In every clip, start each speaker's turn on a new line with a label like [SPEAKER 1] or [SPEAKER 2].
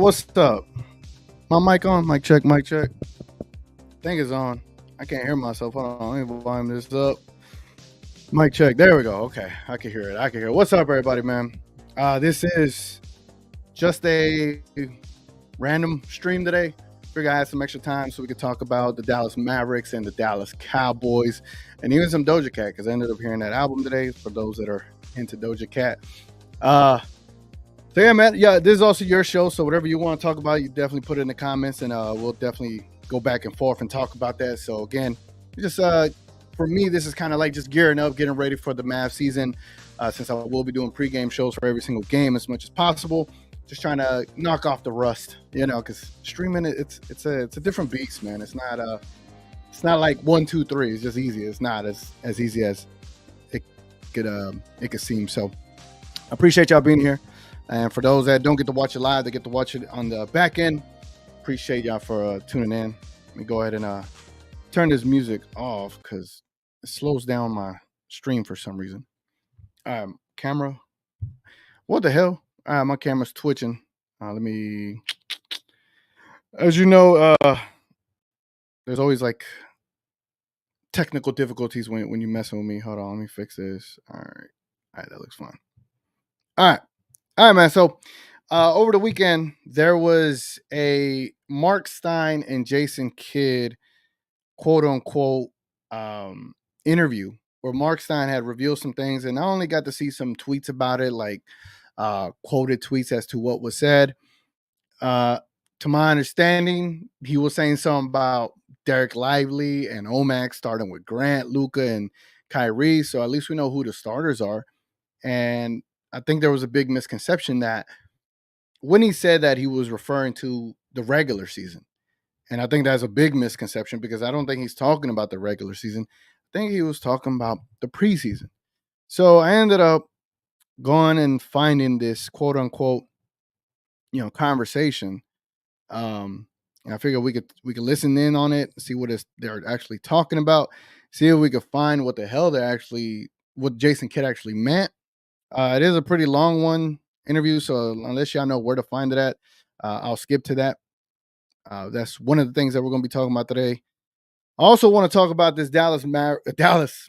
[SPEAKER 1] What's up? My mic on? Mic check, mic check. Think it's on. I can't hear myself. Hold on, let me volume this up. Mic check. There we go. Okay, I can hear it. I can hear it. What's up, everybody, man? This is just a random stream today. Figure I had some extra time so we could talk about the Dallas Mavericks and the Dallas Cowboys, and even some Doja Cat because I ended up hearing that album today. For those that are into Doja Cat, so yeah, man. Yeah, this is also your show, so whatever you want to talk about, you definitely put it in the comments, and we'll definitely go back and forth and talk about that. So again, just for me, this is kind of like just gearing up, getting ready for the Mavs season. Since I will be doing pregame shows for every single game as much as possible, just trying to knock off the rust, because streaming it's a different beast, man. It's not like 1, 2, 3. It's just easy. It's not as easy as it could seem. So I appreciate y'all being here. And for those that don't get to watch it live, they get to watch it on the back end. Appreciate y'all for tuning in. Let me go ahead and turn this music off because it slows down my stream for some reason. Camera. What the hell? My camera's twitching. Let me. As you know, there's always like technical difficulties when you messing with me. Hold on, let me fix this. All right, that looks fine. All right, man. So over the weekend, there was a Mark Stein and Jason Kidd quote unquote interview where Mark Stein had revealed some things, and I only got to see some tweets about it, like quoted tweets as to what was said. To my understanding, he was saying something about Derek Lively and Omax starting with Grant, Luka, and Kyrie. So at least we know who the starters are. And I think there was a big misconception that when he said that, he was referring to the regular season. And I think that's a big misconception because I don't think he's talking about the regular season. I think he was talking about the preseason. So I ended up going and finding this quote unquote, conversation. And I figured we could listen in on it, see what they're actually talking about, see if we could find what the hell what Jason Kidd actually meant. It is a pretty long one interview, so unless y'all know where to find it at, I'll skip to that. That's one of the things that we're going to be talking about today. I also want to talk about this not the Dallas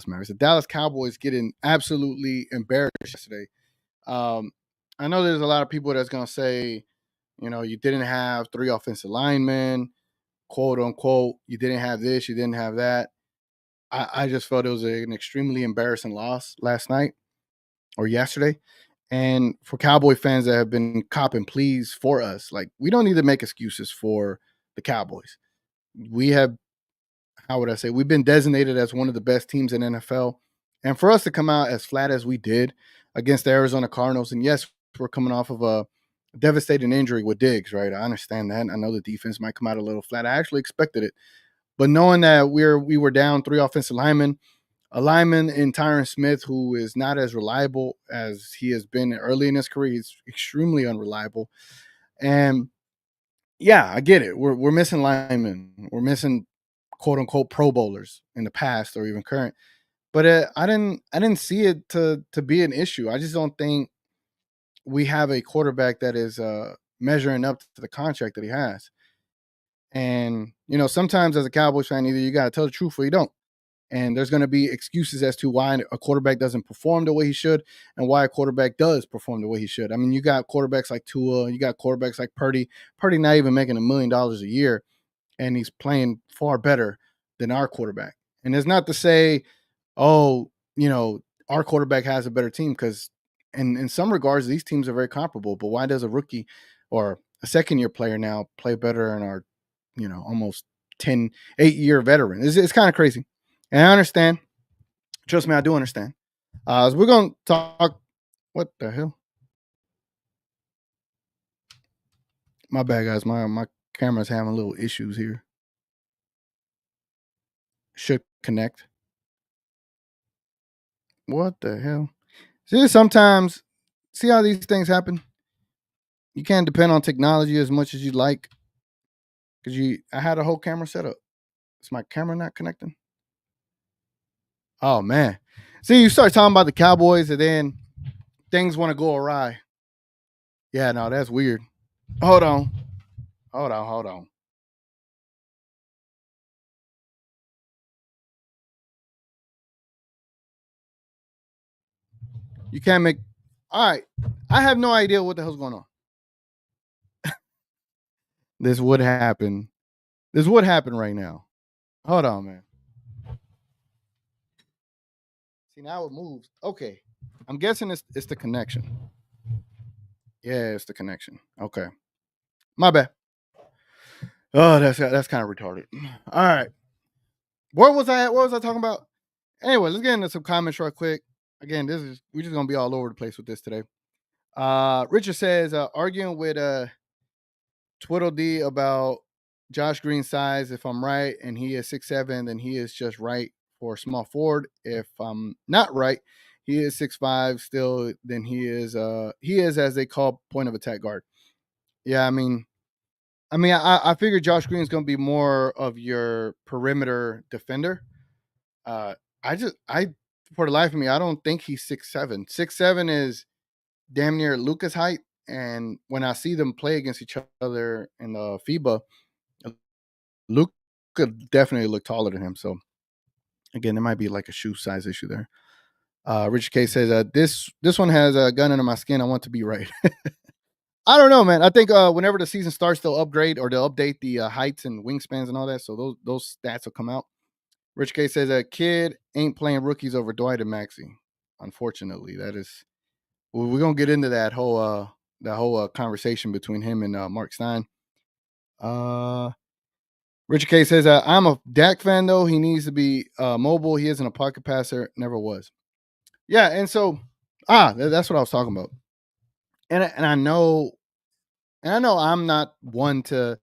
[SPEAKER 1] Mavericks, the Dallas Cowboys getting absolutely embarrassed yesterday. I know there's a lot of people that's going to say, you didn't have 3 offensive linemen, quote unquote. You didn't have this, you didn't have that. I just felt it was an extremely embarrassing loss last night or yesterday. And for Cowboy fans that have been copping pleas for us, like, we don't need to make excuses for the Cowboys. We have, how would I say, we've been designated as one of the best teams in NFL. And for us to come out as flat as we did against the Arizona Cardinals, and yes, we're coming off of a devastating injury with Diggs, right? I understand that. I know the defense might come out a little flat. I actually expected it. But knowing that we were down 3 offensive linemen, a lineman in Tyron Smith, who is not as reliable as he has been early in his career. He's extremely unreliable. And yeah, I get it. We're missing linemen. We're missing quote unquote Pro Bowlers in the past or even current. But I didn't see it to be an issue. I just don't think we have a quarterback that is measuring up to the contract that he has. And sometimes as a Cowboys fan, either you got to tell the truth or you don't. And there's going to be excuses as to why a quarterback doesn't perform the way he should and why a quarterback does perform the way he should. I mean, you got quarterbacks like Tua, you got quarterbacks like Purdy. Purdy not even making $1 million a year, and he's playing far better than our quarterback. And it's not to say, oh, our quarterback has a better team, because in some regards, these teams are very comparable. But why does a rookie or a second-year player now play better than our, almost 8-year veteran? It's kind of crazy. And I understand. Trust me, I do understand. So we're going to talk. What the hell? My bad, guys. My camera's having little issues here. Should connect. What the hell? Sometimes, see how these things happen? You can't depend on technology as much as you like. Because I had a whole camera set up. Is my camera not connecting? Oh, man. See, you start talking about the Cowboys and then things want to go awry. Yeah, no, that's weird. Hold on. Hold on. You can't make. All right. I have no idea what the hell's going on. This would happen. This would happen right now. Hold on, man. See, now it moves. Okay. I'm guessing it's the connection. Yeah, it's the connection. Okay. My bad. Oh, that's kind of retarded. All right. Where was I at? What was I talking about? Anyway, let's get into some comments real quick. Again, we're just gonna be all over the place with this today. Richard says, arguing with Twiddle D about Josh Green's size. If I'm right and he is 6'7", then he is just right for a small forward. If I'm not right, he is 6'5" still, then he is as they call point of attack guard. Yeah, I figured Josh Green is going to be more of your perimeter defender. Uh, I for the life of me, I don't think he's 6'7". 6'7" is damn near Luca's height. And when I see them play against each other in the FIBA, Luca definitely look taller than him. So again, there might be like a shoe size issue there. Richard K says, this one has a gun under my skin. I want to be right. I don't know, man. I think whenever the season starts, they'll upgrade or they'll update the heights and wingspans and all that. So those stats will come out. Rich K says a kid ain't playing rookies over Dwight and Maxey. Unfortunately, that is. We're gonna get into that whole conversation between him and Mark Stein. Richard K says I'm a Dak fan though. He needs to be mobile. He isn't a pocket passer. Never was. Yeah, and so that's what I was talking about. And I know I'm not one to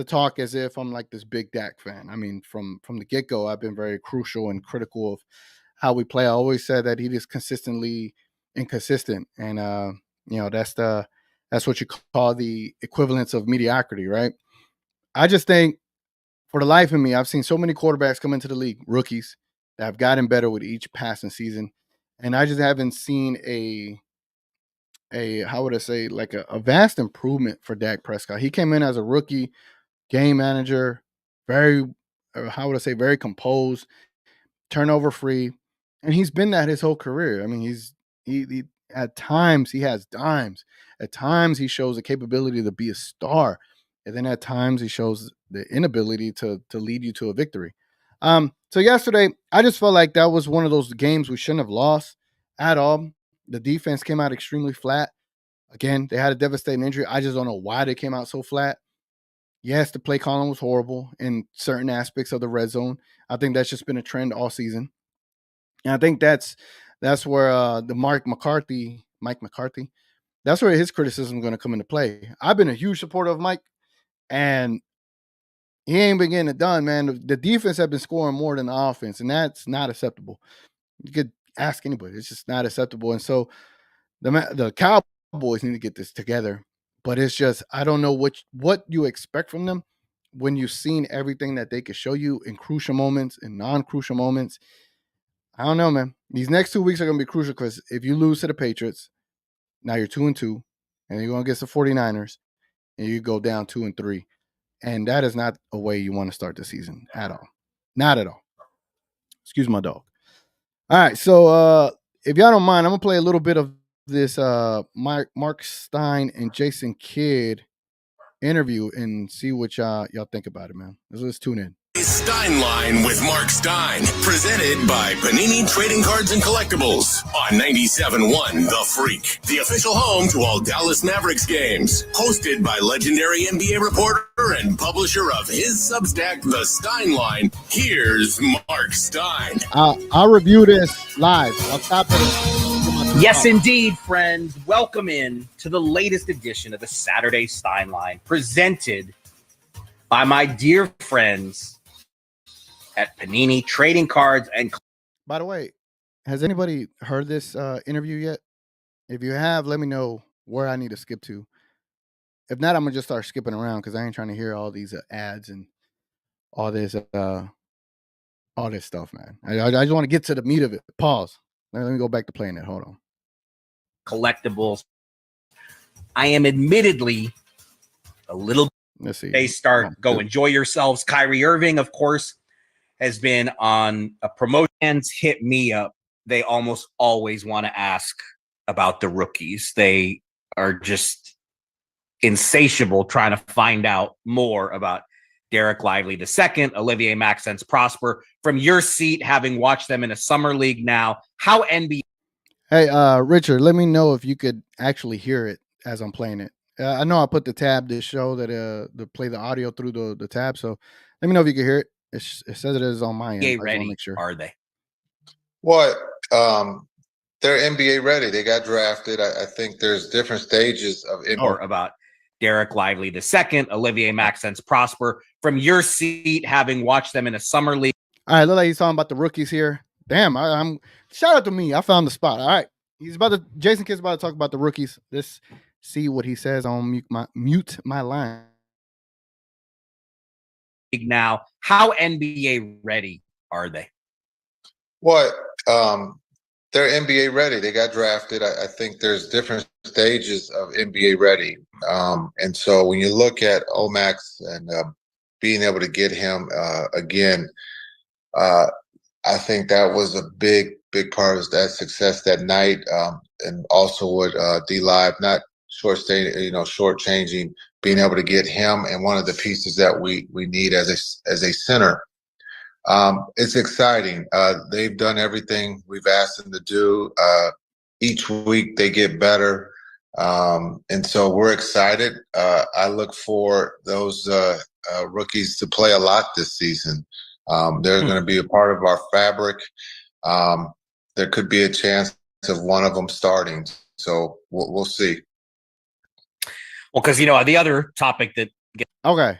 [SPEAKER 1] talk as if I'm like this big Dak fan. I mean, from the get go, I've been very crucial and critical of how we play. I always said that he is consistently inconsistent, and that's what you call the equivalence of mediocrity, right? I just think, for the life of me, I've seen so many quarterbacks come into the league, rookies, that have gotten better with each passing season, and I just haven't seen a how would I say, like a vast improvement for Dak Prescott. He came in as a rookie game manager, very, how would I say, very composed, turnover free, and he's been that his whole career. I mean, he at times he has dimes, at times he shows the capability to be a star, and then at times he shows the inability to lead you to a victory. So yesterday, I just felt like that was one of those games we shouldn't have lost at all. The defense came out extremely flat. Again, they had a devastating injury. I just don't know why they came out so flat. Yes, the play calling was horrible in certain aspects of the red zone. I think that's just been a trend all season. And I think that's where the Mike McCarthy, that's where his criticism is going to come into play. I've been a huge supporter of Mike, and he ain't been getting it done, man. The defense have been scoring more than the offense, and that's not acceptable. You could ask anybody; it's just not acceptable. And so the Cowboys need to get this together. But it's just, I don't know what you expect from them when you've seen everything that they could show you in crucial moments and non-crucial moments. I don't know, man. These next 2 weeks are going to be crucial because if you lose to the Patriots, now you're 2-2, and you're going to get the 49ers, and you go down 2-3. And that is not a way you want to start the season at all. Not at all. Excuse my dog. All right, so if y'all don't mind, I'm going to play a little bit of this Mark Stein and Jason Kidd interview and see what y'all think about it, man. Let's tune in.
[SPEAKER 2] Stein Line with Mark Stein, presented by Panini Trading Cards and Collectibles on 97.1 The Freak, the official home to all Dallas Mavericks games. Hosted by legendary NBA reporter and publisher of his Substack, The Stein Line, here's Mark Stein.
[SPEAKER 1] I'll review this live. I'll stop it.
[SPEAKER 3] Yes, indeed, friends. Welcome in to the latest edition of the Saturday Stein Line, presented by my dear friends at Panini Trading Cards and.
[SPEAKER 1] By the way, has anybody heard this interview yet? If you have, let me know where I need to skip to. If not, I'm gonna just start skipping around because I ain't trying to hear all these ads and all this stuff, man. I just want to get to the meat of it. Pause. Let me go back to playing it. Hold on.
[SPEAKER 3] Collectibles. I am admittedly a little.
[SPEAKER 1] Let's see.
[SPEAKER 3] They start, go enjoy yourselves. Kyrie Irving, of course, has been on a promotion. Hit me up. They almost always want to ask about the rookies. They are just insatiable trying to find out more about Derek Lively II, Olivier Maxence Prosper. From your seat, having watched them in a summer league now, how NBA?
[SPEAKER 1] Hey, Richard, let me know if you could actually hear it as I'm playing it. I know I put the tab to show that to play the audio through the tab. So let me know if you can hear it. It says it is on my end. I just want to make sure.
[SPEAKER 3] Are they?
[SPEAKER 4] What? They're NBA ready. They got drafted. I think there's different stages of NBA.
[SPEAKER 3] Or about Derek Lively II, Olivier Maxence Prosper. From your seat, having watched them in a summer league.
[SPEAKER 1] All right, look like he's talking about the rookies here. Damn, I'm shout out to me. I found the spot. All right, Jason Kidd's about to talk about the rookies. Let's see what he says on mute my line.
[SPEAKER 3] Now, how NBA ready are they?
[SPEAKER 4] What? They're NBA ready. They got drafted. I think there's different stages of NBA ready. And so when you look at Omax and being able to get him again, I think that was a big part of that success that night. And also with D Live, not shortchanging, being able to get him and one of the pieces that we need as a center. It's exciting. They've done everything we've asked them to do. Each week they get better. And so we're excited. I look for those rookies to play a lot this season. They're going to be a part of our fabric. There could be a chance of one of them starting. So we'll see.
[SPEAKER 3] Well, because, the other topic that.
[SPEAKER 1] Okay.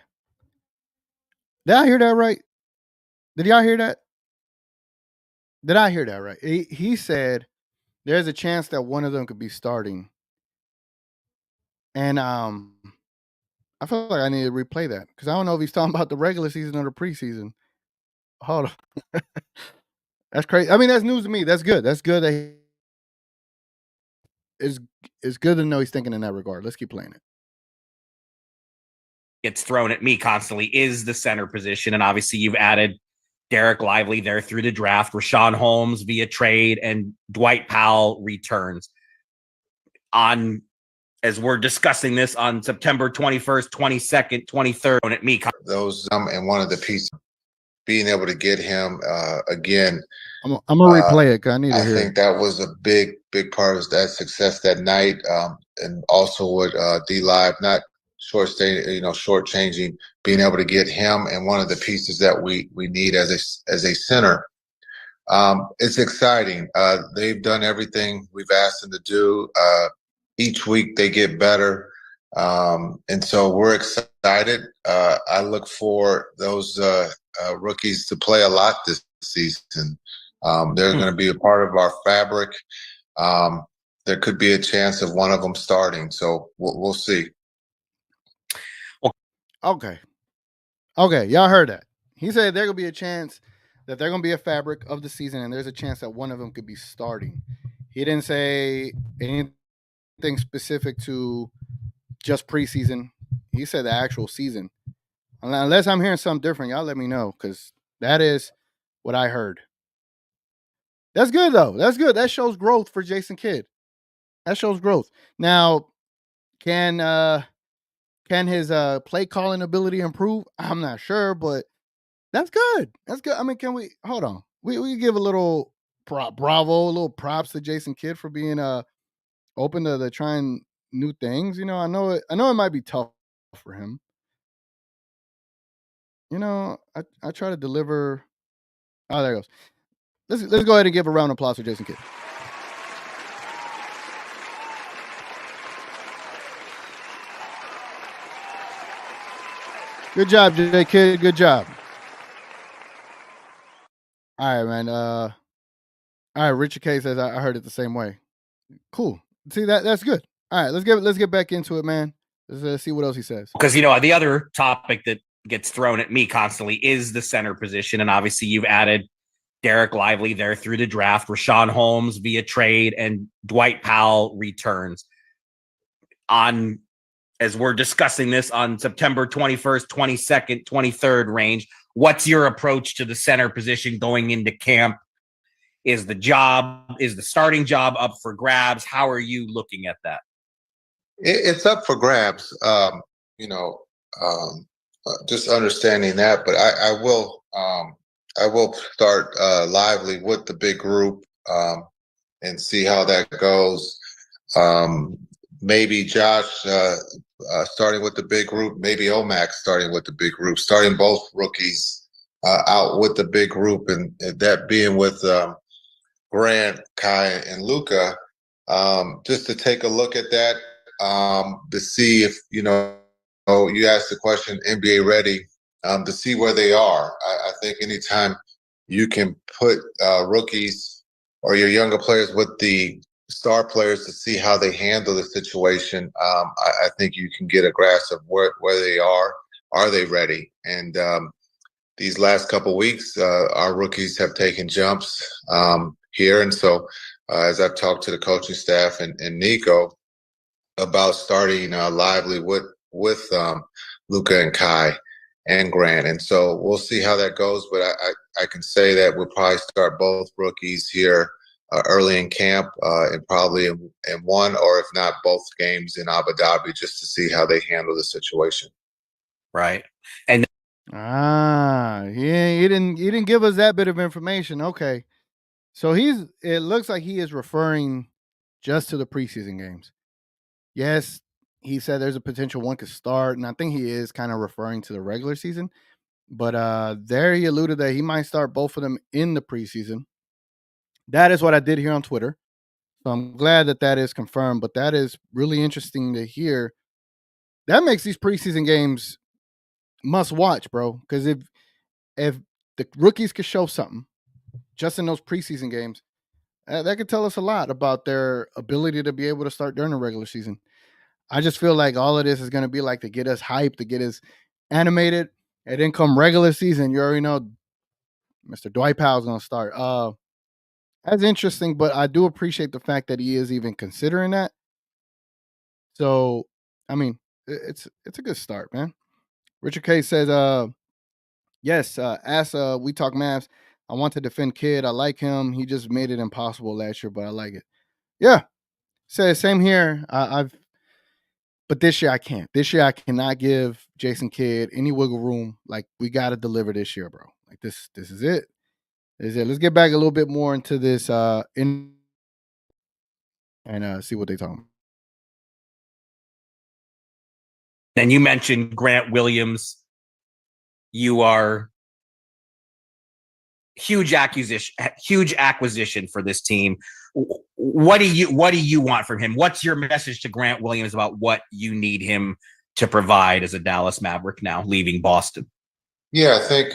[SPEAKER 1] Did I hear that right? Did y'all hear that? Did I hear that right? He said there's a chance that one of them could be starting. And I feel like I need to replay that because I don't know if he's talking about the regular season or the preseason. Hold on. That's crazy. I mean, that's news to me. That's good. That's good. It's good to know he's thinking in that regard. Let's keep playing it.
[SPEAKER 3] Gets thrown at me constantly is the center position. And obviously you've added Derek Lively there through the draft, Rashawn Holmes via trade, and Dwight Powell returns. As we're discussing this on September 21st, 22nd, 23rd, at me.
[SPEAKER 4] Those and one of the pieces, being able to get him again.
[SPEAKER 1] I'm gonna replay it because I need to hear.
[SPEAKER 4] I think that was a big part of that success that night, and also with D Live, not shortchanging, being able to get him and one of the pieces that we need as a center. It's exciting. They've done everything we've asked them to do. Each week they get better. And so we're excited. I look for those rookies to play a lot this season. They're going to be a part of our fabric. There could be a chance of one of them starting. So we'll see.
[SPEAKER 1] Okay. Y'all heard that. He said there could be a chance that they're going to be a fabric of the season, and there's a chance that one of them could be starting. He didn't say anything specific to just preseason. He said the actual season. Unless I'm hearing something different, y'all let me know because that is what I heard. That's good, though. That's good. That shows growth for Jason Kidd. That shows growth. Now, can his play calling ability improve? I'm not sure, but that's good. That's good. I mean, can we hold on? We give a little bravo, a little props to Jason Kidd for being open to trying new things. I know it might be tough for him. I try to deliver. Oh, there it goes. Let's go ahead and give a round of applause for Jason Kidd. Good job, J Kidd. Good job. All right, man. All right, Richard K says I heard it the same way. Cool. See that's good. All right, let's get back into it, man. Let's see what else he says.
[SPEAKER 3] Because the other topic that gets thrown at me constantly is the center position, and obviously you've added Derek Lively there through the draft, Rashawn Holmes via trade, and Dwight Powell returns. as we're discussing this on September 21st, 22nd, 23rd range, what's your approach to the center position going into camp? Is the starting job up for grabs? How are you looking at that?
[SPEAKER 4] It's up for grabs. You know, just understanding that, but I will start lively with the big group and see how that goes. Maybe Josh starting with the big group, maybe Omax starting with the big group, starting both rookies out with the big group, and that being with Grant, Kai, and Luca, just to take a look at that, to see if, you asked the question, NBA ready, to see where they are. I think anytime you can put rookies or your younger players with the star players to see how they handle the situation, I think you can get a grasp of where they are. Are they ready? And these last couple of weeks, our rookies have taken jumps here. And so as I've talked to the coaching staff and Nico about starting lively with Luca and Kai and Grant. And so we'll see how that goes. But I can say that we'll probably start both rookies here early in camp and probably in one, or if not both games in Abu Dhabi, just to see how they handle the situation.
[SPEAKER 3] Right. And
[SPEAKER 1] he didn't give us that bit of information. Okay. So it looks like he is referring just to the preseason games. Yes, he said there's a potential one could start, and I think he is kind of referring to the regular season. But there he alluded that he might start both of them in the preseason. That is what I did hear on Twitter. So I'm glad that is confirmed, but that is really interesting to hear. That makes these preseason games must watch, bro. Because if the rookies could show something just in those preseason games, that could tell us a lot about their ability to be able to start during the regular season. I just feel like all of this is going to be like to get us hyped, to get us animated, and then come regular season, you already know Mr. Dwight Powell's going to start. That's interesting, but I do appreciate the fact that he is even considering that. So, I mean, it's a good start, man. Richard K says, yes, as we talk Mavs, I want to defend Kid. I like him. He just made it impossible last year, but I like it. Yeah. Says same here. But this year I can't. This year I cannot give Jason Kidd any wiggle room. Like, we got to deliver this year, bro. Like, this is it. This is it. Let's get back a little bit more into this and see what they talking about.
[SPEAKER 3] And you mentioned Grant Williams. You are huge acquisition for this team. What do you want from him? What's your message to Grant Williams about what you need him to provide as a Dallas Maverick now leaving Boston?
[SPEAKER 4] Yeah, I think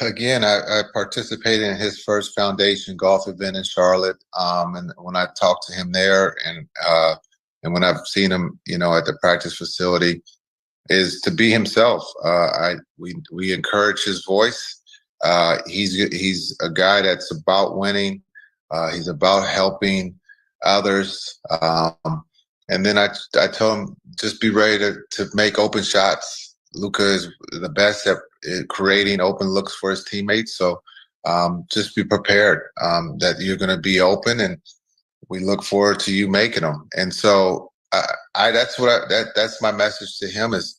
[SPEAKER 4] again, I participated in his first foundation golf event in Charlotte, and when I talked to him there, and when I've seen him, at the practice facility, is to be himself. We encourage his voice. He's a guy that's about winning. He's about helping others. And then I told him, just be ready to make open shots. Luka is the best at creating open looks for his teammates. So just be prepared that you're going to be open, and we look forward to you making them. And so that's my message to him is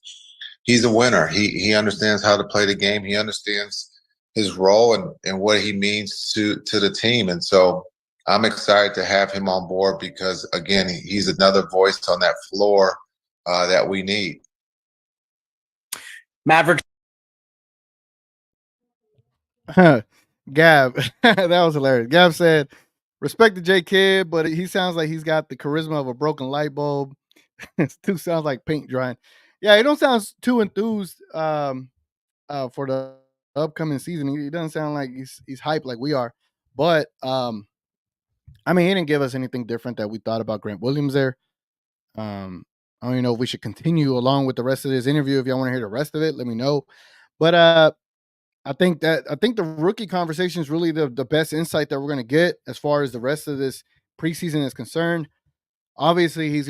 [SPEAKER 4] he's a winner. He understands how to play the game. He understands his role and what he means to the team. And so I'm excited to have him on board because, again, he's another voice on that floor that we need.
[SPEAKER 3] Mavericks.
[SPEAKER 1] Gab, that was hilarious. Gab said, respect to J Kidd, but he sounds like he's got the charisma of a broken light bulb. It too sounds like paint drying. Yeah, he don't sound too enthused for the upcoming season. He doesn't sound like he's hyped like we are. But I mean, he didn't give us anything different that we thought about Grant Williams there. I don't even know if we should continue along with the rest of this interview. If y'all want to hear the rest of it, let me know. But I think the rookie conversation is really the best insight that we're going to get as far as the rest of this preseason is concerned. Obviously, he's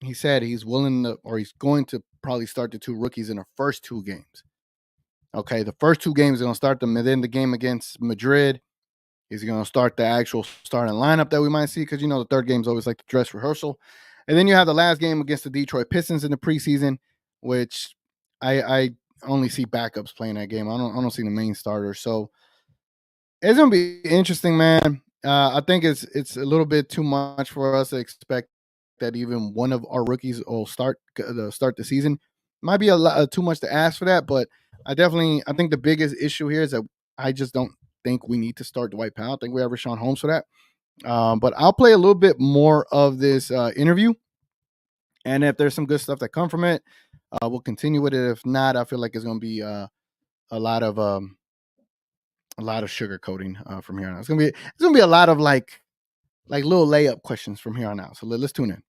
[SPEAKER 1] he said he's willing to, or he's going to probably start the 2 rookies in the first 2 games. Okay, the first 2 games are going to start them, and then the game against Madrid, he's going to start the actual starting lineup that we might see, because the third game is always like the dress rehearsal. And then you have the last game against the Detroit Pistons in the preseason, which I only see backups playing that game. I don't see the main starters. So it's gonna be interesting, man. I think it's a little bit too much for us to expect that even one of our rookies will start the season. Might be a lot too much to ask for that, but I think the biggest issue here is that I just don't think we need to start Dwight Powell. I think we have Rashawn Holmes for that. But I'll play a little bit more of this interview, and if there's some good stuff that come from it, we'll continue with it. If not, I feel like it's going to be a lot of sugar coating from here on out. It's gonna be a lot of like little layup questions from here on out. So let's tune in.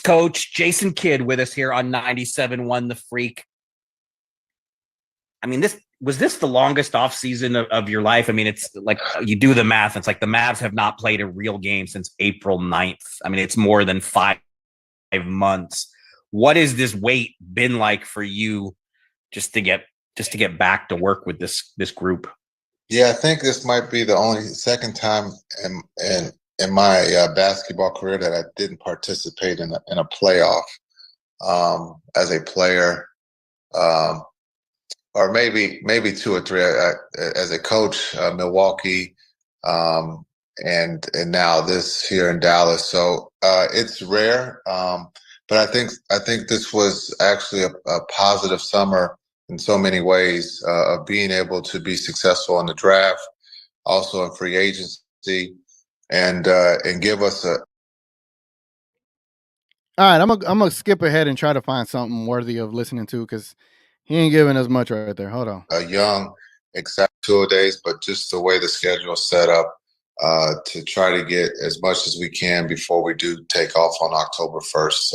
[SPEAKER 3] Coach Jason Kidd with us here on 97.1 The Freak. I mean, was this the longest offseason of your life? I mean, it's like you do the math. It's like the Mavs have not played a real game since April 9th. I mean, it's more than 5 months. What has this wait been like for you just to get back to work with this group?
[SPEAKER 4] Yeah, I think this might be the only second time in my basketball career that I didn't participate in a playoff as a player, or maybe 2 or 3 as a coach, Milwaukee, and now this here in Dallas. So it's rare, but I think this was actually a positive summer in so many ways, of being able to be successful in the draft, also in free agency, and give us a.
[SPEAKER 1] All right, I'm gonna skip ahead and try to find something worthy of listening to, because he ain't giving us much right there. Hold on.
[SPEAKER 4] A young, exciting 2 days, but just the way the schedule is set up, to try to get as much as we can before we do take off on October 1st.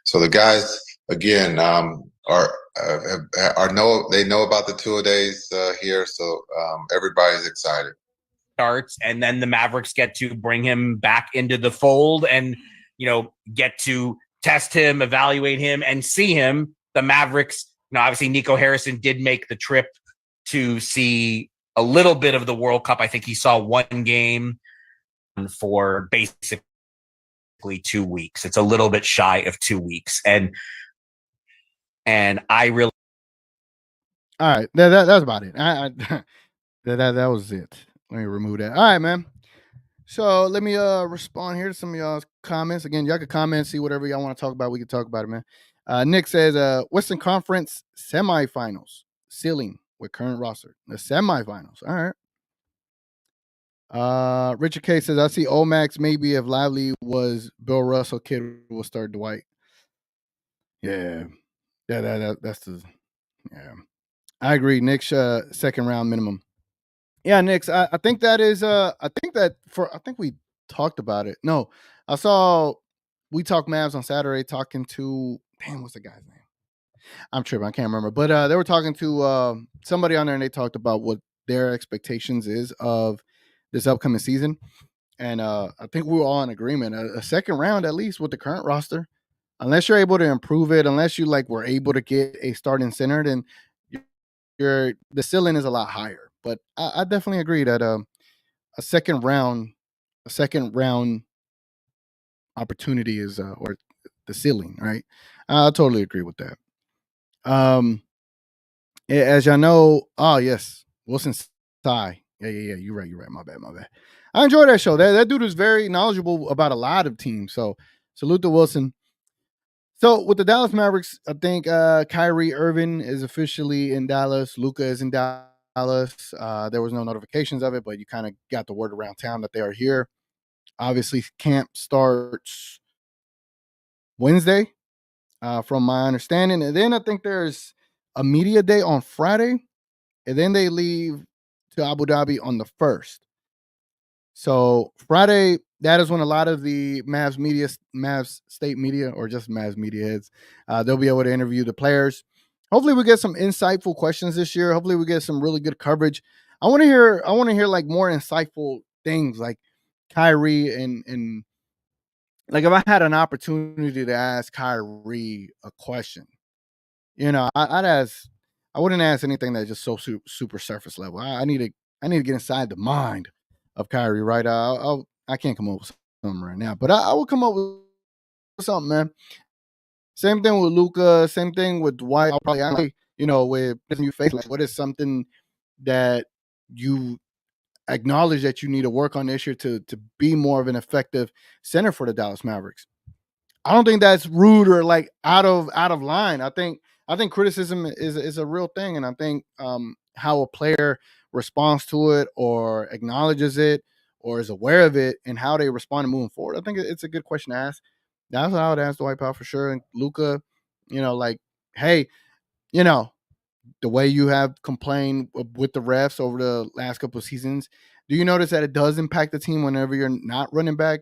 [SPEAKER 4] So the guys again they know about the 2 days here, so everybody's excited.
[SPEAKER 3] Starts, and then the Mavericks get to bring him back into the fold, and get to test him, evaluate him, and see him. The Mavericks, obviously Nico Harrison did make the trip to see a little bit of the World Cup. I think he saw 1 game for basically 2 weeks. It's a little bit shy of 2 weeks, and I really.
[SPEAKER 1] All right, that's about it. That was it. Let me remove that. All right, man. So let me respond here to some of y'all's comments. Again, y'all can comment, see whatever y'all want to talk about. We can talk about it, man. Nick says, Western Conference semifinals ceiling with current roster. The semifinals. All right. Richard K says, I see Omax maybe if Lively was Bill Russell, Kidd will start Dwight. Yeah. That's the. Yeah. I agree. Nick's second round minimum. Yeah, Knicks. I think that is. I think we talked about it. No, I saw we talked Mavs on Saturday talking to. Damn, what's the guy's name? I'm tripping. I can't remember. But they were talking to somebody on there, and they talked about what their expectations is of this upcoming season. And I think we were all in agreement. A second round, at least with the current roster, unless you're able to improve it, unless you were able to get a starting center, then the ceiling is a lot higher. But I definitely agree that a second round opportunity is or the ceiling, right? I totally agree with that. As y'all know, oh yes, Wilson Thigh. Yeah. You're right. My bad. I enjoy that show. That dude is very knowledgeable about a lot of teams. So salute to Wilson. So with the Dallas Mavericks, I think Kyrie Irving is officially in Dallas. Luka is in Dallas. There was no notifications of it, but you kind of got the word around town that they are here. Obviously, camp starts Wednesday, from my understanding. And then I think there's a media day on Friday. And then they leave to Abu Dhabi on the 1st. So Friday, that is when a lot of the Mavs state media, or just Mavs media heads, they'll be able to interview the players. Hopefully we get some insightful questions this year. Hopefully we get some really good coverage. I want to hear more insightful things. Like, Kyrie and like if I had an opportunity to ask Kyrie a question, I'd ask. I wouldn't ask anything that's just so super surface level. I need to get inside the mind of Kyrie, right? I can't come up with something right now, but I will come up with something, man. Same thing with Luca. Same thing with Dwight. I'll probably ask, with you face, like, what is something that you acknowledge that you need to work on this year to be more of an effective center for the Dallas Mavericks? I don't think that's rude or like out of line. I think criticism is a real thing, and I think how a player responds to it or acknowledges it or is aware of it and how they respond to moving forward. I think it's a good question to ask. That's what I would ask Dwight Powell for sure. And Luca, like, hey, you know, the way you have complained with the refs over the last couple of seasons, do you notice that it does impact the team whenever you're not running back?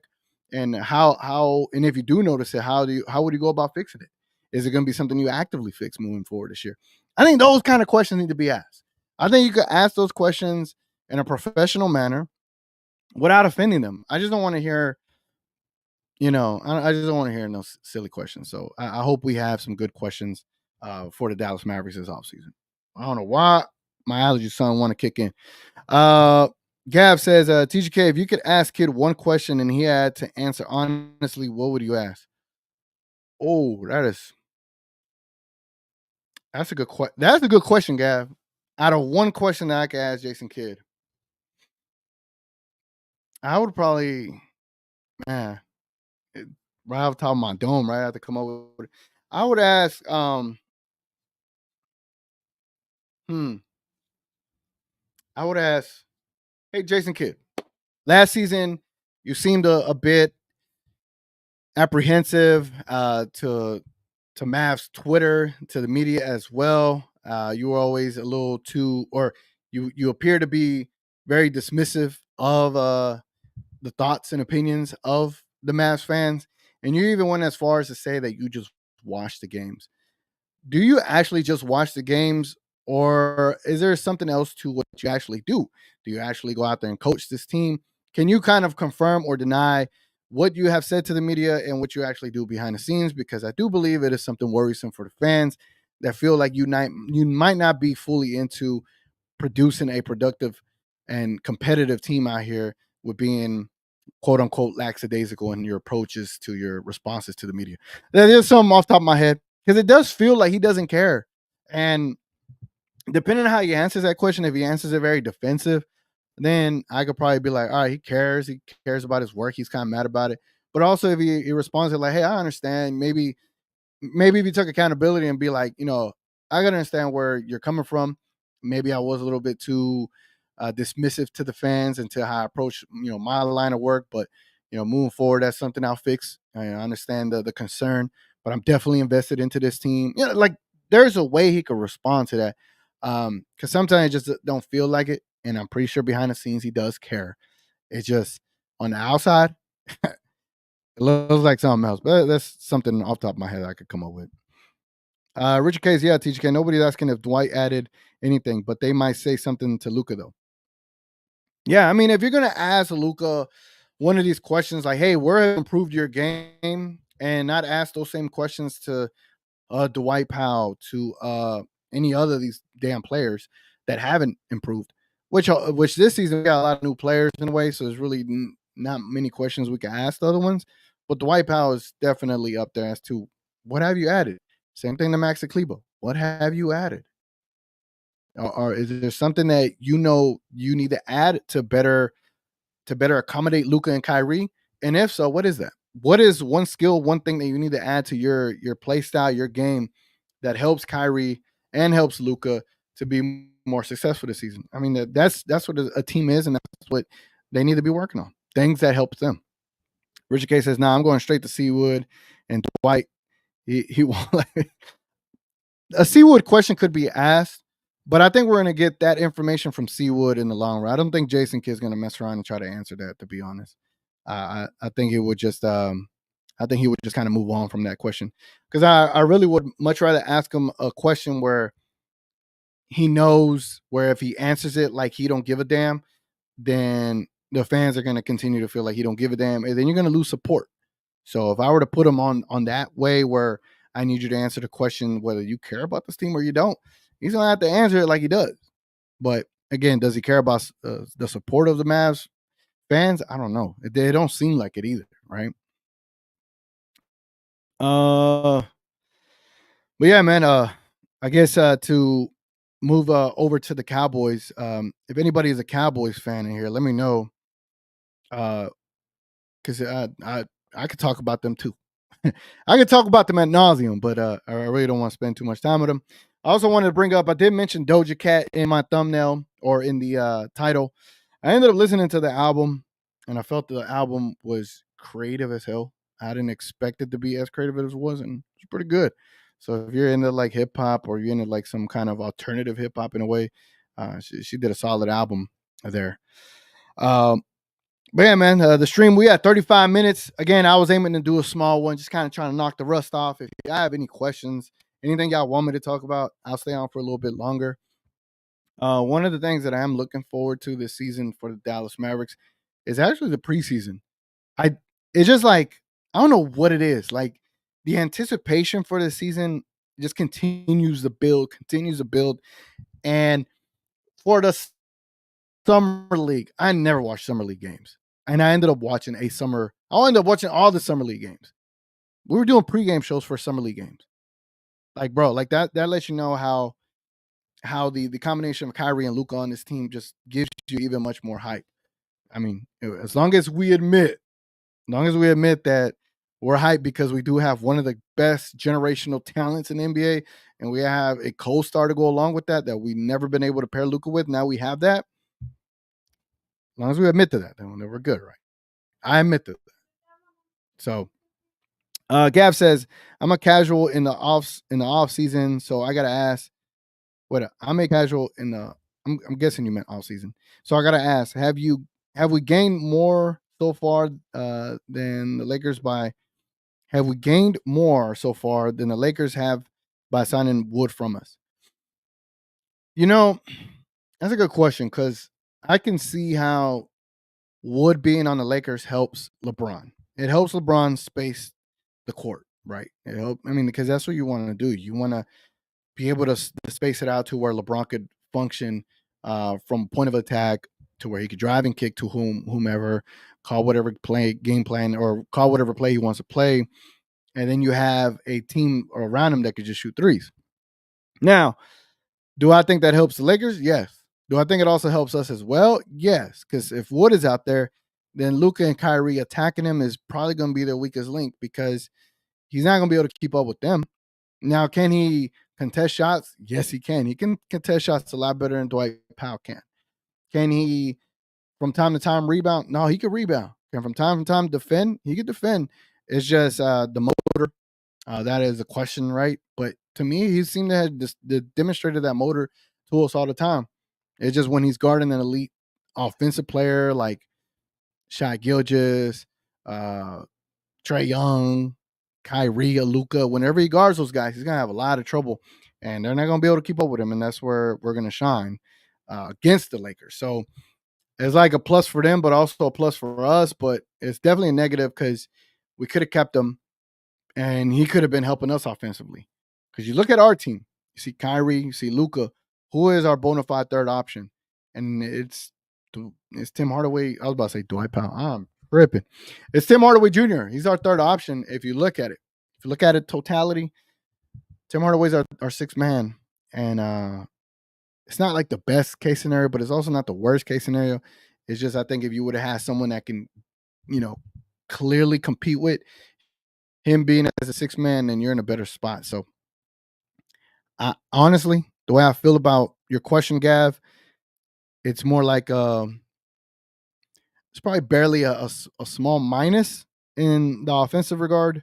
[SPEAKER 1] And how and if you do notice it, how would you go about fixing it? Is it going to be something you actively fix moving forward this year? I think those kind of questions need to be asked. I think you could ask those questions in a professional manner without offending them. I just don't want to hear, I just don't want to hear no silly questions. So I hope we have some good questions for the Dallas Mavericks this offseason. I don't know why my allergy son want to kick in. Gav says, TGK, if you could ask Kid one question and he had to answer honestly, what would you ask? Oh, that's a good question. That's a good question, Gav. Out of one question that I could ask Jason Kidd, I would probably, man, right off the top of my dome, right? I have to come up with it. I would ask, hmm, I would ask, hey, Jason Kidd, last season you seemed a bit apprehensive to Mavs Twitter, to the media as well. You were always a little too, or you appear to be very dismissive of the thoughts and opinions of the Mavs fans, and you even went as far as to say that you just watch the games. Do you actually just watch the games, or is there something else to what you actually do? Do you actually go out there and coach this team? Can you kind of confirm or deny what you have said to the media and what you actually do behind the scenes? Because I do believe it is something worrisome for the fans that feel like you might not be fully into producing a productive and competitive team out here with being quote unquote lackadaisical in your approaches to your responses to the media. There's something off the top of my head because it does feel like he doesn't care. And depending on how he answers that question, if he answers it very defensive, then I could probably be like, all right, he cares. He cares about his work. He's kind of mad about it. But also if he responds to like, hey, I understand. Maybe if you took accountability and be like, I gotta understand where you're coming from. Maybe I was a little bit too dismissive to the fans and to how I approach, my line of work. But moving forward, that's something I'll fix. I understand the concern, but I'm definitely invested into this team. Like there's a way he could respond to that. Because sometimes I just don't feel like it, and I'm pretty sure behind the scenes he does care. It's just on the outside, it looks like something else. But that's something off the top of my head I could come up with. Richard Case, yeah, TGK. Nobody's asking if Dwight added anything, but they might say something to Luca though. Yeah, I mean, if you're gonna ask Luca one of these questions, like, "Hey, where have you improved your game?" and not ask those same questions to Dwight Powell, to any other of these damn players that haven't improved. Which this season we got a lot of new players in a way, so there's really not many questions we can ask the other ones. But Dwight Powell is definitely up there as to what have you added. Same thing to Max Kleba. What have you added? Or is there something that you need to add to better accommodate Luka and Kyrie? And if so, what is that? What is one skill, one thing that you need to add to your play style, your game that helps Kyrie and helps Luka to be more successful this season? I mean, that's what a team is, and that's what they need to be working on. Things that help them. Richard K says, "Nah, I'm going straight to Seawood and Dwight." He a Seawood question could be asked, but I think we're going to get that information from Seawood in the long run. I don't think Jason Kidd's going to mess around and try to answer that, to be honest. I think it would just I think he would just kind of move on from that question, because I really would much rather ask him a question where he knows, where if he answers it like he don't give a damn, then the fans are going to continue to feel like he don't give a damn, and then you're going to lose support. So if I were to put him on that way where I need you to answer the question whether you care about this team or you don't, he's going to have to answer it like he does. But again, does he care about the support of the Mavs fans? I don't know. They don't seem like it either, right? But yeah, man. I guess to move over to the Cowboys. If anybody is a Cowboys fan in here, let me know. Because I could talk about them too. I could talk about them ad nauseum, but I really don't want to spend too much time with them. I also wanted to bring up, I did mention Doja Cat in my thumbnail or in the title. I ended up listening to the album, and I felt the album was creative as hell. I didn't expect it to be as creative as it was, and it's pretty good. So if you're into like hip hop or you're into like some kind of alternative hip hop in a way, she did a solid album there. Um, but yeah, man, the stream, we had 35 minutes. Again, I was aiming to do a small one, just kind of trying to knock the rust off. If you have any questions, anything y'all want me to talk about, I'll stay on for a little bit longer. One of the things that I am looking forward to this season for the Dallas Mavericks is actually the preseason. I it's just like I don't know what it is. Like the anticipation for the season just continues to build, and for the summer league, I never watched summer league games, and I ended up watching a summer. I ended up watching all the summer league games. We were doing pregame shows for summer league games. Like, bro, like that lets you know how the combination of Kyrie and Luka on this team just gives you even much more hype. I mean, as long as we admit that we're hyped because we do have one of the best generational talents in the NBA, and we have a co-star to go along with that we never been able to pair Luka with. Now we have that. As long as we admit to that, then we're good, right? I admit to that. So, Gav says, "I'm a casual in the off season, so I gotta ask. What I'm a casual in the. I'm guessing you meant off season. So I gotta ask: Have we gained more so far than the Lakers by? Have we gained more so far than the Lakers have by signing Wood from us? You know, that's a good question because I can see how Wood being on the Lakers helps LeBron. It helps LeBron space the court, right? I mean, because that's what you want to do. You want to be able to space it out to where LeBron could function from point of attack to where he could drive and kick to whomever, call whatever game plan, or call whatever play he wants to play, and then you have a team around him that could just shoot threes. Now, do I think that helps the Lakers? Yes. Do I think it also helps us as well? Yes, because if Wood is out there, then Luka and Kyrie attacking him is probably going to be their weakest link because he's not going to be able to keep up with them. Now, can he contest shots? Yes, he can. He can contest shots a lot better than Dwight Powell can. Can he, from time to time, rebound? No, he could rebound. Can from time to time defend? He could defend. It's just the motor. That is a question, right? But to me, he seemed to have demonstrated that motor to us all the time. It's just when he's guarding an elite offensive player like Shai Gilgeous, Trae Young, Kyrie, Luka, whenever he guards those guys, he's going to have a lot of trouble. And they're not going to be able to keep up with him. And that's where we're going to shine against the Lakers. So it's like a plus for them, but also a plus for us. But it's definitely a negative because we could have kept him and he could have been helping us offensively. Because you look at our team, you see Kyrie, you see Luka, who is our bona fide third option? And it's Tim Hardaway. I was about to say Dwight Powell. I'm tripping. It's Tim Hardaway Jr. He's our third option if you look at it. If you look at it totality, Tim Hardaway's our sixth man. And it's not like the best case scenario, but it's also not the worst case scenario. It's just I think if you would have had someone that can, clearly compete with him being as a sixth man, then you're in a better spot. So honestly, the way I feel about your question, Gav, it's more like it's probably barely a small minus in the offensive regard,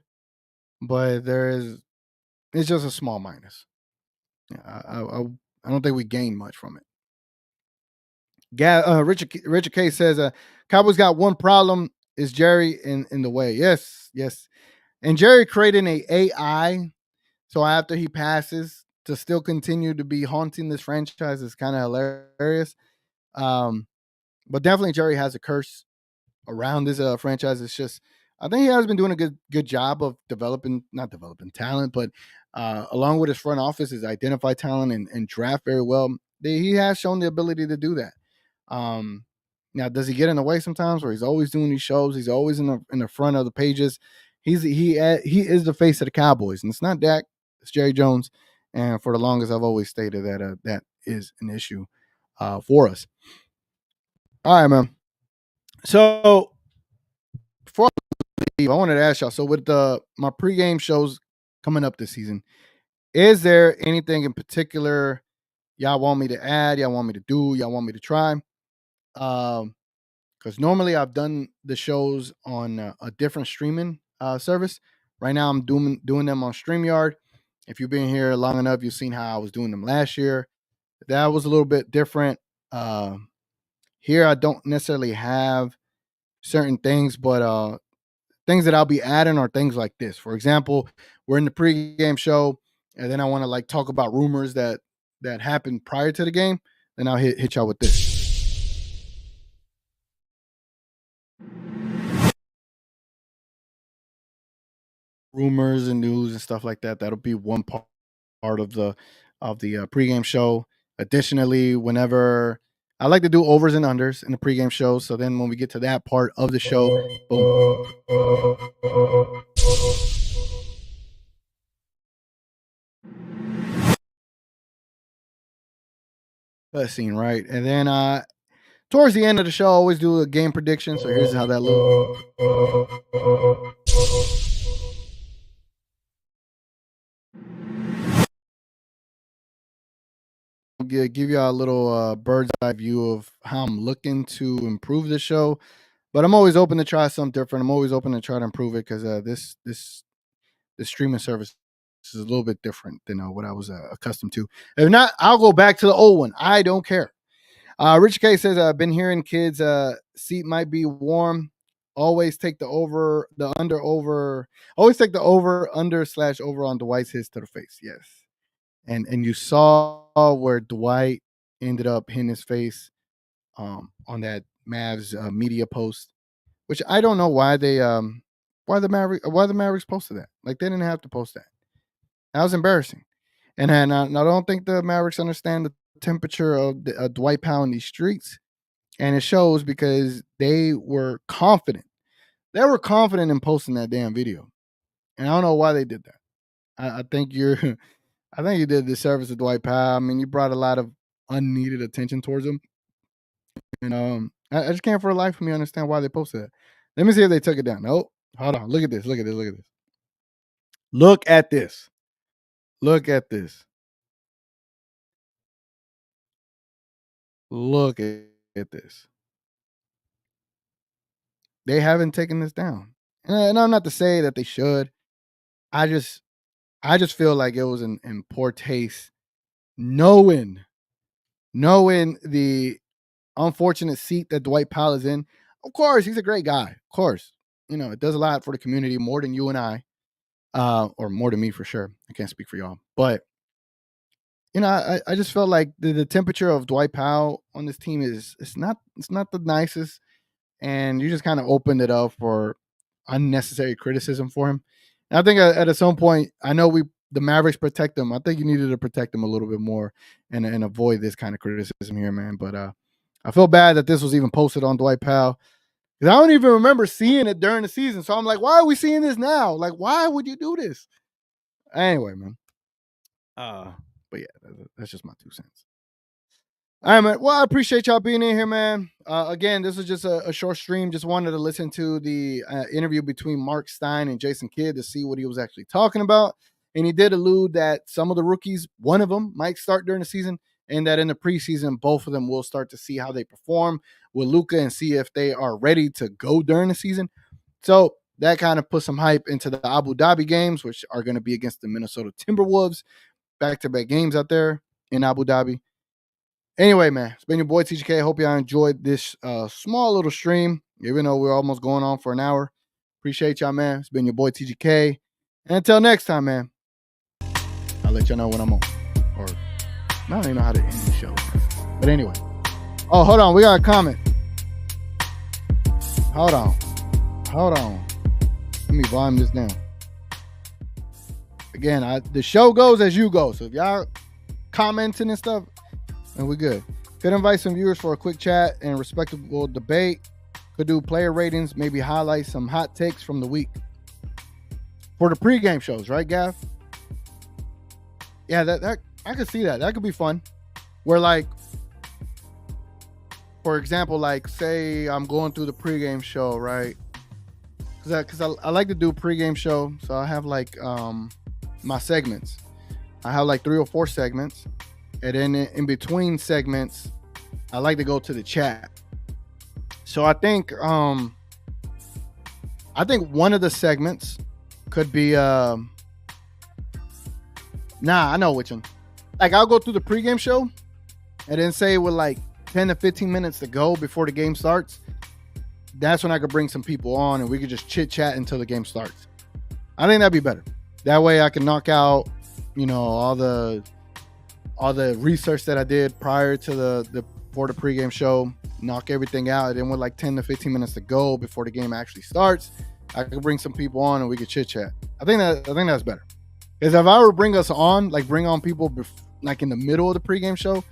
[SPEAKER 1] but it's just a small minus. I don't think we gain much from it. Richard K says, Cowboys got one problem, is Jerry in the way. Yes. And Jerry creating a AI, so after he passes, to still continue to be haunting this franchise is kind of hilarious. But definitely Jerry has a curse around this franchise. It's just I think he has been doing a good job of not developing talent, but along with his front office, is identify talent and draft very well. He has shown the ability to do that. Now, does he get in the way sometimes? Where he's always doing these shows, he's always in the front of the pages. He is the face of the Cowboys, and it's not Dak, it's Jerry Jones. And for the longest, I've always stated that that is an issue for us. All right, man. So before I leave, I wanted to ask y'all. So with my pregame shows coming up this season, is there anything in particular y'all want me to add? Y'all want me to do? Y'all want me to try? Because normally I've done the shows on a different streaming service. Right now I'm doing them on StreamYard. If you've been here long enough, you've seen how I was doing them last year. That was a little bit different. Here I don't necessarily have certain things, but things that I'll be adding are things like this. For example, we're in the pregame show, and then I want to like talk about rumors that happened prior to the game. Then I'll hit y'all with this. Rumors and news and stuff like that. That'll be one part of the pregame show. Additionally, whenever I like to do overs and unders in the pregame show, so then when we get to that part of the show, boom. That scene, right? And then towards the end of the show, I always do a game prediction. So here's how that looks. Give y'all a little bird's eye view of how I'm looking to improve the show. But I'm always open to try something different. I'm always open to try to improve it because this streaming service is a little bit different than what I was accustomed to. If not, I'll go back to the old one. I don't care. Rich K says, I've been hearing kids seat might be warm. Always take the over under / over on Dwight's hits to the face. Yes. And you saw where Dwight ended up hitting his face on that Mavs media post, which I don't know why why the Mavericks posted that. Like they didn't have to post that. That was embarrassing. And I don't think the Mavericks understand the temperature of Dwight Powell in these streets, and it shows because they were confident. They were confident in posting that damn video, and I don't know why they did that. I think I think you did a disservice to Dwight Powell. I mean, you brought a lot of unneeded attention towards him, and I just can't for the life of me understand why they posted that. Let me see if they took it down. Nope. Hold on. Look at this. Look at this. Look at this. Look at this. Look at this. Look at this. They haven't taken this down. And I'm not to say that they should. I just feel like it was in poor taste, knowing the unfortunate seat that Dwight Powell is in. Of course, he's a great guy. Of course, it does a lot for the community, more than you and I, or more than me for sure. I can't speak for y'all, but I just felt like the temperature of Dwight Powell on this team is it's not the nicest, and you just kind of opened it up for unnecessary criticism for him. And I think at some point, I know the Mavericks protect them. I think you needed to protect them a little bit more and avoid this kind of criticism here, man. But I feel bad that this was even posted on Dwight Powell because I don't even remember seeing it during the season. So I'm like, why are we seeing this now? Like, why would you do this? Anyway, man. But yeah, that's just my 2 cents. All right, man. Well, I appreciate y'all being in here, man. Again, this was just a short stream. Just wanted to listen to the interview between Mark Stein and Jason Kidd to see what he was actually talking about. And he did allude that some of the rookies, one of them might start during the season, and that in the preseason, both of them will start to see how they perform with Luka and see if they are ready to go during the season. So that kind of put some hype into the Abu Dhabi games, which are going to be against the Minnesota Timberwolves. Back-to-back games out there in Abu Dhabi. Anyway, man, it's been your boy TGK. I hope y'all enjoyed this small little stream, even though we're almost going on for an hour. Appreciate y'all, man. It's been your boy TGK. And until next time, man, I'll let y'all know when I'm on. Or I don't even know how to end the show. But anyway. Oh, hold on. We got a comment. Hold on. Let me volume this down. Again, the show goes as you go. So if y'all commenting and stuff, then we good. Could invite some viewers for a quick chat and respectable debate. Could do player ratings, maybe highlight some hot takes from the week. For the pregame shows, right, Gav? Yeah, that I could see that. That could be fun. Where, like, for example, like, say I'm going through the pregame show, right? Because I like to do pregame show, so I have like my segments. I have like 3 or 4 segments, and then in between segments, I like to go to the chat. So I think one of the segments could be I know which one. Like, I'll go through the pregame show, and then say with like 10 to 15 minutes to go before the game starts, that's when I could bring some people on and we could just chit chat until the game starts. I think that'd be better. That way I can knock out, all the research that I did prior to for the pregame show, knock everything out. And then with like 10 to 15 minutes to go before the game actually starts, I could bring some people on and we could chit chat. I think that's better. Because if I were to bring on people like in the middle of the pregame show,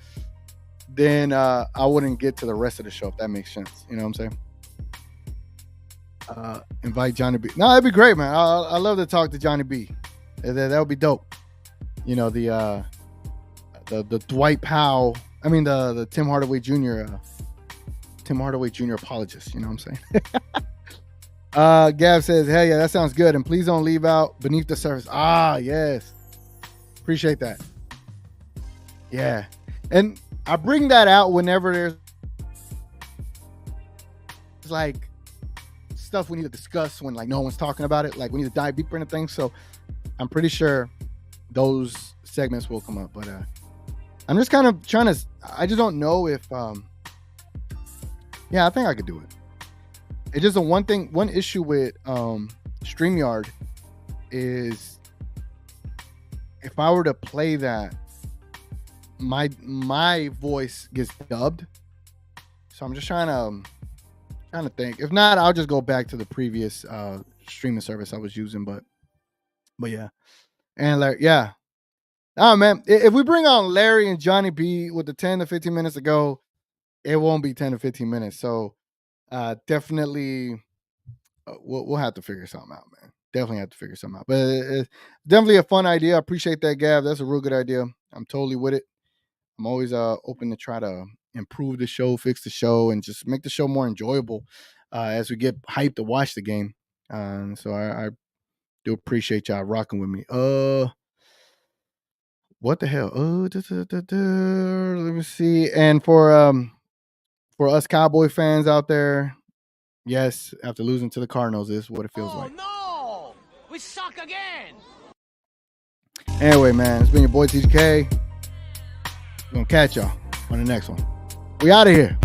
[SPEAKER 1] then I wouldn't get to the rest of the show, if that makes sense. You know what I'm saying? Invite Johnny B. No, that'd be great, man. I love to talk to Johnny B. That would be dope. The Dwight Powell. I mean the Tim Hardaway Jr. Tim Hardaway Jr. apologist. You know what I'm saying? Gav says, "Hell yeah, that sounds good. And please don't leave out beneath the surface." Ah, yes. Appreciate that. Yeah, and I bring that out whenever there's like stuff we need to discuss when like no one's talking about it. Like we need to dive deeper into things. So I'm pretty sure those segments will come up. But I'm just kind of trying to. I just don't know if. Yeah, I think I could do it. It's just one issue with StreamYard is if I were to play that, my voice gets dubbed. So I'm just trying to think. If not, I'll just go back to the previous streaming service I was using. But yeah, and like yeah, man. If we bring on Larry and Johnny B with the 10 to 15 minutes to go, it won't be 10 to 15 minutes. So definitely, we'll have to figure something out, man. Definitely have to figure something out. But it's definitely a fun idea. I appreciate that, Gav. That's a real good idea. I'm totally with it. I'm always open to try to improve the show, fix the show, and just make the show more enjoyable as we get hyped to watch the game. So I do appreciate y'all rocking with me. What the hell? Let me see. And for us Cowboy fans out there, yes, after losing to the Cardinals, this is what it feels like.
[SPEAKER 5] No, we suck again.
[SPEAKER 1] Anyway, man, it's been your boy TGK. We're gonna catch y'all on the next one. We out of here.